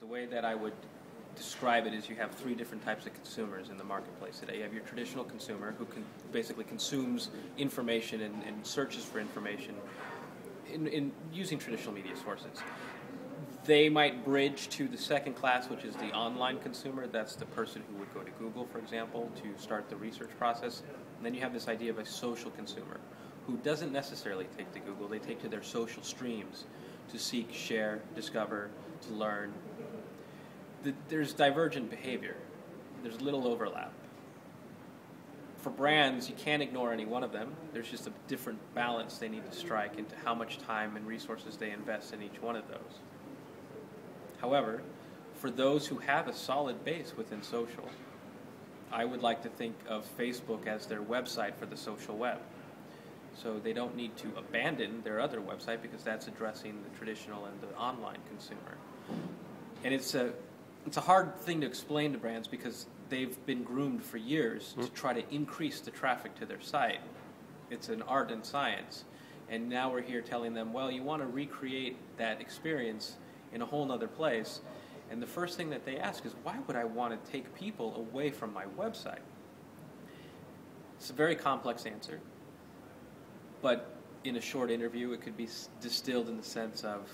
The way that I would describe it is you have three different types of consumers in the marketplace today. You have your traditional consumer who basically consumes information and searches for information in using traditional media sources. They might bridge to the second class, which is the online consumer. That's the person who would go to Google, for example, to start the research process. And then you have this idea of a social consumer who doesn't necessarily take to Google. They take to their social streams to seek, share, discover, to learn. There's divergent behavior. There's little overlap. For brands, you can't ignore any one of them. There's just a different balance they need to strike into how much time and resources they invest in each one of those. However, for those who have a solid base within social, I would like to think of Facebook as their website for the social web. So they don't need to abandon their other website because that's addressing the traditional and the online consumer. And it's a hard thing to explain to brands because they've been groomed for years to try to increase the traffic to their site. It's an art and science. And now we're here telling them, well, you want to recreate that experience in a whole other place. And the first thing that they ask is, why would I want to take people away from my website? It's a very complex answer. But in a short interview, it could be distilled in the sense of,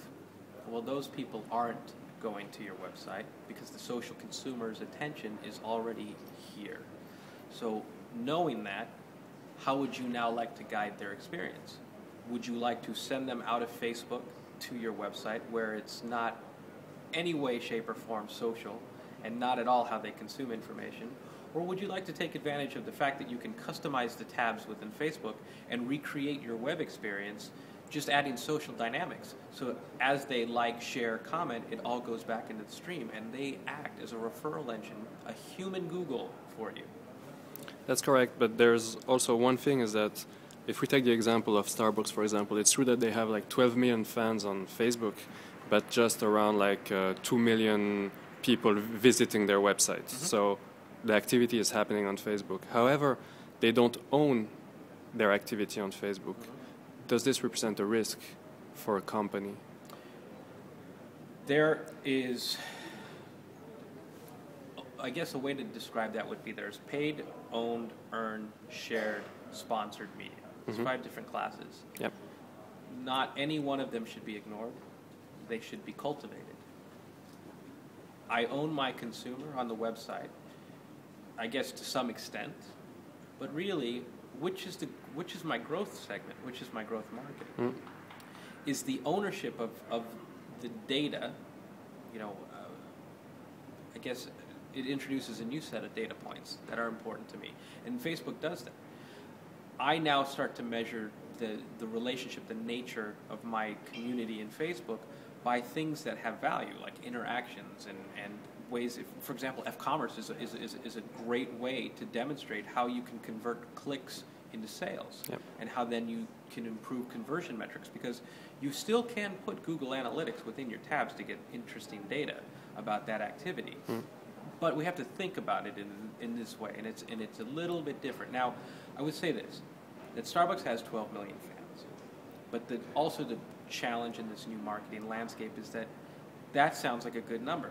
well, those people aren't going to your website because the social consumer's attention is already here. So knowing that, how would you now like to guide their experience? Would you like to send them out of Facebook to your website where it's not any way, shape, or form social and not at all how they consume information? Or would you like to take advantage of the fact that you can customize the tabs within Facebook and recreate your web experience, just adding social dynamics? So as they like, share, comment, it all goes back into the stream and they act as a referral engine, a human Google for you. That's correct, but there's also one thing is that if we take the example of Starbucks, for example, it's true that they have like 12 million fans on Facebook, but just around like 2 million people visiting their website. So the activity is happening on Facebook. However, they don't own their activity on Facebook. Does this represent a risk for a company? There is, I guess a way to describe that would be there's paid, owned, earned, shared, sponsored media. There's 5 different classes. Yep. Not any one of them should be ignored. They should be cultivated. I own my consumer on the website, I guess to some extent, but really, which is my growth segment? Which is my growth market? Is the ownership of the data, I guess it introduces a new set of data points that are important to me. And Facebook does that. I now start to measure the relationship, the nature of my community in Facebook by things that have value, like interactions and ways. For example, F-commerce is a great way to demonstrate how you can convert clicks into sales, and how then you can improve conversion metrics, because you still can put Google Analytics within your tabs to get interesting data about that activity. But we have to think about it in this way, and it's a little bit different. Now, I would say this, that Starbucks has 12 million fans, but also the challenge in this new marketing landscape is that sounds like a good number.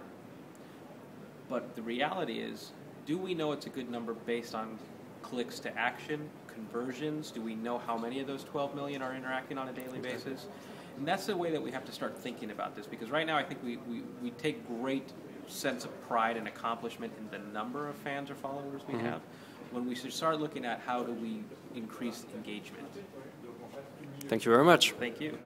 But the reality is, do we know it's a good number based on clicks to action, conversions? Do we know how many of those 12 million are interacting on a daily basis? And that's the way that we have to start thinking about this, because right now I think we take great sense of pride and accomplishment in the number of fans or followers we have, when we should start looking at how do we increase engagement. Thank you very much. Thank you.